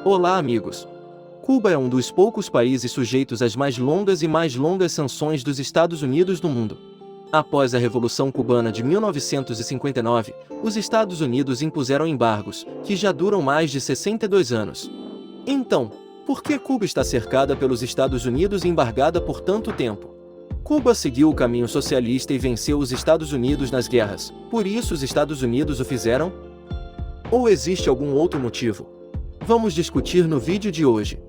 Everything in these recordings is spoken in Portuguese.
Olá, amigos! Cuba é um dos poucos países sujeitos às mais longas sanções dos Estados Unidos no mundo. Após a Revolução Cubana de 1959, os Estados Unidos impuseram embargos, que já duram mais de 62 anos. Então, por que Cuba está cercada pelos Estados Unidos e embargada por tanto tempo? Cuba seguiu o caminho socialista e venceu os Estados Unidos nas guerras, por isso os Estados Unidos o fizeram? Ou existe algum outro motivo? Vamos discutir no vídeo de hoje.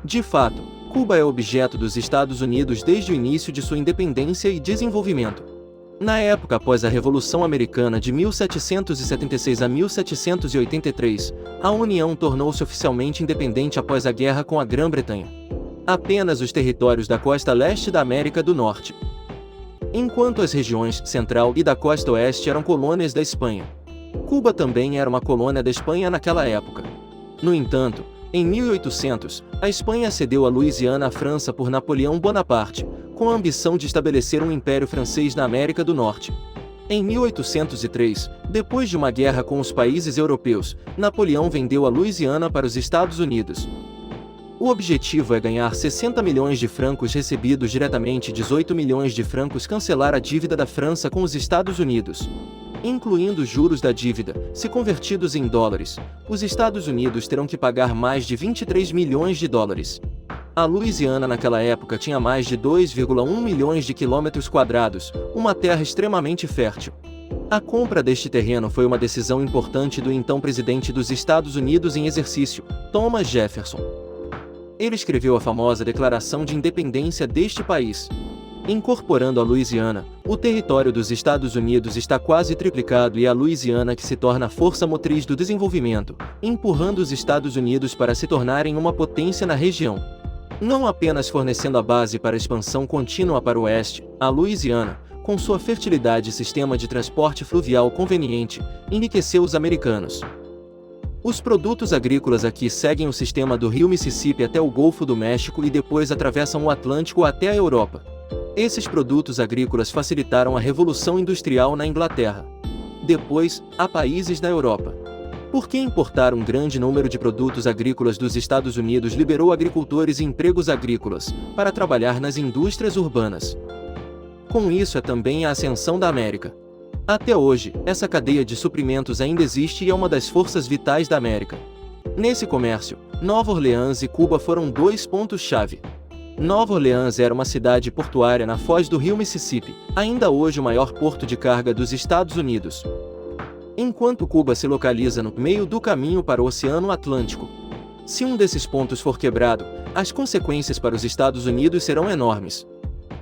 De fato, Cuba é objeto dos Estados Unidos desde o início de sua independência e desenvolvimento. Na época após a Revolução Americana de 1776 a 1783, a União tornou-se oficialmente independente após a guerra com a Grã-Bretanha. Apenas os territórios da costa leste da América do Norte, enquanto as regiões central e da costa oeste eram colônias da Espanha. Cuba também era uma colônia da Espanha naquela época. No entanto, em 1800, a Espanha cedeu a Louisiana à França por Napoleão Bonaparte, com a ambição de estabelecer um império francês na América do Norte. Em 1803, depois de uma guerra com os países europeus, Napoleão vendeu a Louisiana para os Estados Unidos. O objetivo é ganhar 60 milhões de francos recebidos diretamente e 18 milhões de francos cancelar a dívida da França com os Estados Unidos. Incluindo os juros da dívida, se convertidos em dólares, os Estados Unidos terão que pagar mais de 23 milhões de dólares. A Louisiana naquela época tinha mais de 2,1 milhões de quilômetros quadrados, uma terra extremamente fértil. A compra deste terreno foi uma decisão importante do então presidente dos Estados Unidos em exercício, Thomas Jefferson. Ele escreveu a famosa Declaração de Independência deste país. Incorporando a Louisiana, o território dos Estados Unidos está quase triplicado e é a Louisiana que se torna a força motriz do desenvolvimento, empurrando os Estados Unidos para se tornarem uma potência na região. Não apenas fornecendo a base para a expansão contínua para o oeste, a Louisiana, com sua fertilidade e sistema de transporte fluvial conveniente, enriqueceu os americanos. Os produtos agrícolas aqui seguem o sistema do rio Mississippi até o Golfo do México e depois atravessam o Atlântico até a Europa. Esses produtos agrícolas facilitaram a Revolução Industrial na Inglaterra. Depois, há países na Europa. Por que importar um grande número de produtos agrícolas dos Estados Unidos liberou agricultores e empregos agrícolas, para trabalhar nas indústrias urbanas. Com isso é também a ascensão da América. Até hoje, essa cadeia de suprimentos ainda existe e é uma das forças vitais da América. Nesse comércio, Nova Orleans e Cuba foram dois pontos-chave. Nova Orleans era uma cidade portuária na foz do rio Mississippi, ainda hoje o maior porto de carga dos Estados Unidos. Enquanto Cuba se localiza no meio do caminho para o Oceano Atlântico. Se um desses pontos for quebrado, as consequências para os Estados Unidos serão enormes.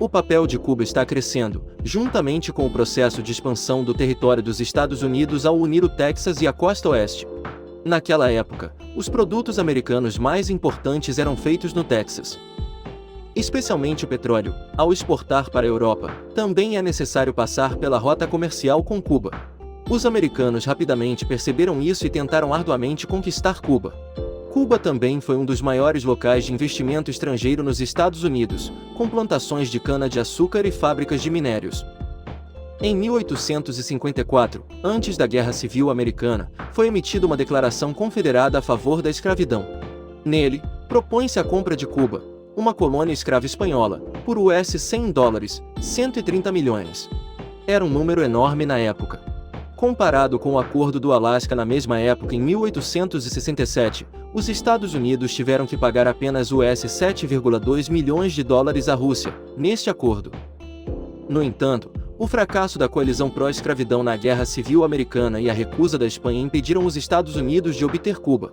O papel de Cuba está crescendo, juntamente com o processo de expansão do território dos Estados Unidos ao unir o Texas e a costa oeste. Naquela época, os produtos americanos mais importantes eram feitos no Texas. Especialmente o petróleo, ao exportar para a Europa, também é necessário passar pela rota comercial com Cuba. Os americanos rapidamente perceberam isso e tentaram arduamente conquistar Cuba. Cuba também foi um dos maiores locais de investimento estrangeiro nos Estados Unidos, com plantações de cana-de-açúcar e fábricas de minérios. Em 1854, antes da Guerra Civil Americana, foi emitida uma declaração confederada a favor da escravidão. Nele, propõe-se a compra de Cuba, uma colônia escrava espanhola, por US$ 100, 130 milhões. Era um número enorme na época. Comparado com o Acordo do Alasca na mesma época em 1867, os Estados Unidos tiveram que pagar apenas US$ 7,2 milhões à Rússia, neste acordo. No entanto, o fracasso da coalizão pró-escravidão na Guerra Civil Americana e a recusa da Espanha impediram os Estados Unidos de obter Cuba.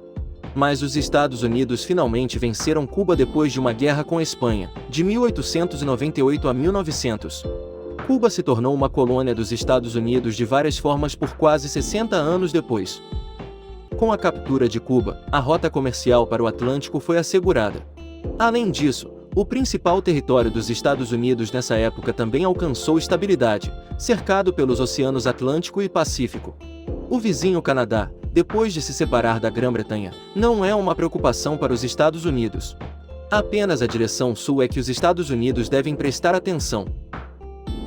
Mas os Estados Unidos finalmente venceram Cuba depois de uma guerra com a Espanha, de 1898 a 1900. Cuba se tornou uma colônia dos Estados Unidos de várias formas por quase 60 anos depois. Com a captura de Cuba, a rota comercial para o Atlântico foi assegurada. Além disso, o principal território dos Estados Unidos nessa época também alcançou estabilidade, cercado pelos oceanos Atlântico e Pacífico. O vizinho Canadá, depois de se separar da Grã-Bretanha, não é uma preocupação para os Estados Unidos. Apenas a direção sul é que os Estados Unidos devem prestar atenção.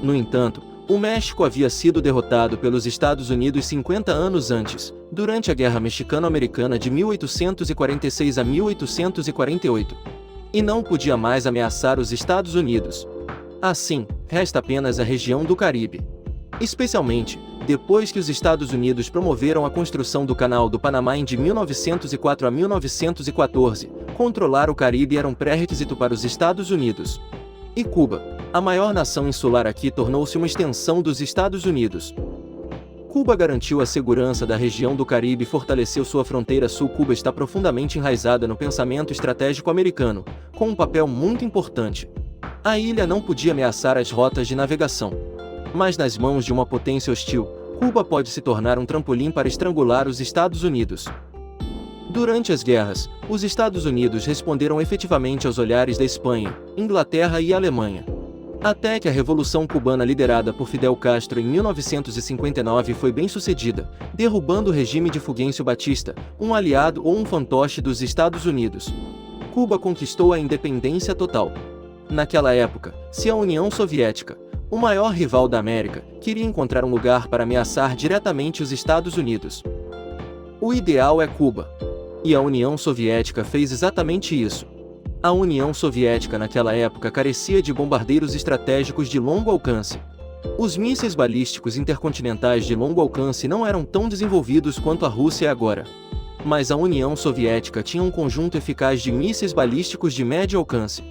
No entanto, O México havia sido derrotado pelos Estados Unidos 50 anos antes, durante a Guerra Mexicano-Americana de 1846 a 1848. E não podia mais ameaçar os Estados Unidos. Assim, resta apenas a região do Caribe. Especialmente, depois que os Estados Unidos promoveram a construção do Canal do Panamá de 1904 a 1914, controlar o Caribe era um pré-requisito para os Estados Unidos. E Cuba, a maior nação insular aqui, tornou-se uma extensão dos Estados Unidos. Cuba garantiu a segurança da região do Caribe e fortaleceu sua fronteira sul. Cuba está profundamente enraizada no pensamento estratégico americano, com um papel muito importante. A ilha não podia ameaçar as rotas de navegação. Mas nas mãos de uma potência hostil, Cuba pode se tornar um trampolim para estrangular os Estados Unidos. Durante as guerras, os Estados Unidos responderam efetivamente aos olhares da Espanha, Inglaterra e Alemanha. Até que a Revolução Cubana liderada por Fidel Castro em 1959 foi bem sucedida, derrubando o regime de Fulgêncio Batista, um aliado ou um fantoche dos Estados Unidos. Cuba conquistou a independência total. Naquela época, se a União Soviética, o maior rival da América, queria encontrar um lugar para ameaçar diretamente os Estados Unidos, o ideal é Cuba. E a União Soviética fez exatamente isso. A União Soviética naquela época carecia de bombardeiros estratégicos de longo alcance. Os mísseis balísticos intercontinentais de longo alcance não eram tão desenvolvidos quanto a Rússia é agora. Mas a União Soviética tinha um conjunto eficaz de mísseis balísticos de médio alcance.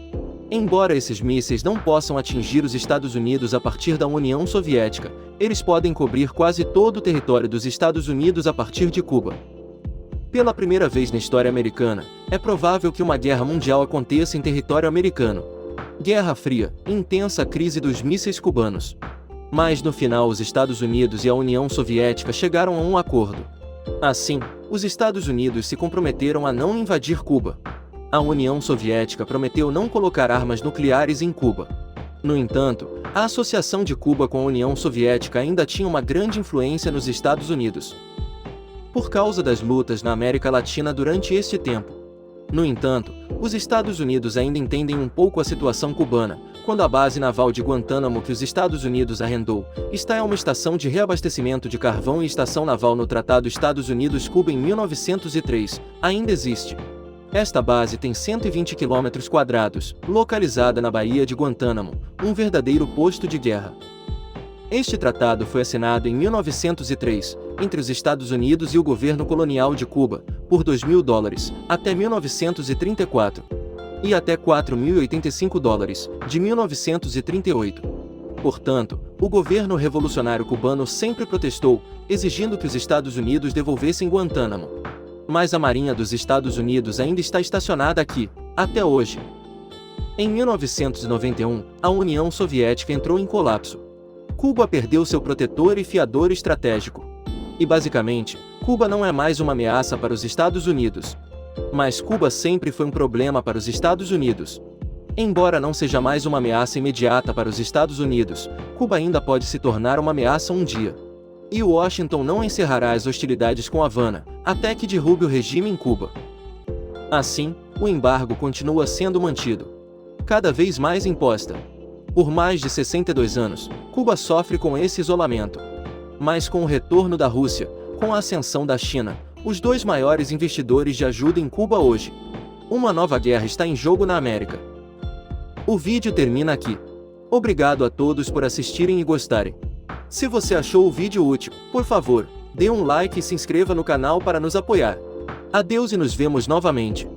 Embora esses mísseis não possam atingir os Estados Unidos a partir da União Soviética, eles podem cobrir quase todo o território dos Estados Unidos a partir de Cuba. Pela primeira vez na história americana, é provável que uma guerra mundial aconteça em território americano. Guerra Fria, intensa crise dos mísseis cubanos. Mas no final os Estados Unidos e a União Soviética chegaram a um acordo. Assim, os Estados Unidos se comprometeram a não invadir Cuba. A União Soviética prometeu não colocar armas nucleares em Cuba. No entanto, a associação de Cuba com a União Soviética ainda tinha uma grande influência nos Estados Unidos, por causa das lutas na América Latina durante este tempo. No entanto, os Estados Unidos ainda entendem um pouco a situação cubana, quando a base naval de Guantánamo que os Estados Unidos arrendou, está em uma estação de reabastecimento de carvão e estação naval no Tratado Estados Unidos-Cuba em 1903, ainda existe. Esta base tem 120 km², localizada na Baía de Guantánamo, um verdadeiro posto de guerra. Este tratado foi assinado em 1903, entre os Estados Unidos e o governo colonial de Cuba, por $2.000, até 1934. E até $4.085, de 1938. Portanto, o governo revolucionário cubano sempre protestou, exigindo que os Estados Unidos devolvessem Guantánamo. Mas a Marinha dos Estados Unidos ainda está estacionada aqui, até hoje. Em 1991, a União Soviética entrou em colapso. Cuba perdeu seu protetor e fiador estratégico. E basicamente, Cuba não é mais uma ameaça para os Estados Unidos. Mas Cuba sempre foi um problema para os Estados Unidos. Embora não seja mais uma ameaça imediata para os Estados Unidos, Cuba ainda pode se tornar uma ameaça um dia. E Washington não encerrará as hostilidades com Havana, até que derrube o regime em Cuba. Assim, o embargo continua sendo mantido, cada vez mais imposta. Por mais de 62 anos, Cuba sofre com esse isolamento. Mas com o retorno da Rússia, com a ascensão da China, os dois maiores investidores de ajuda em Cuba hoje, uma nova guerra está em jogo na América. O vídeo termina aqui. Obrigado a todos por assistirem e gostarem. Se você achou o vídeo útil, por favor, dê um like e se inscreva no canal para nos apoiar. Adeus e nos vemos novamente.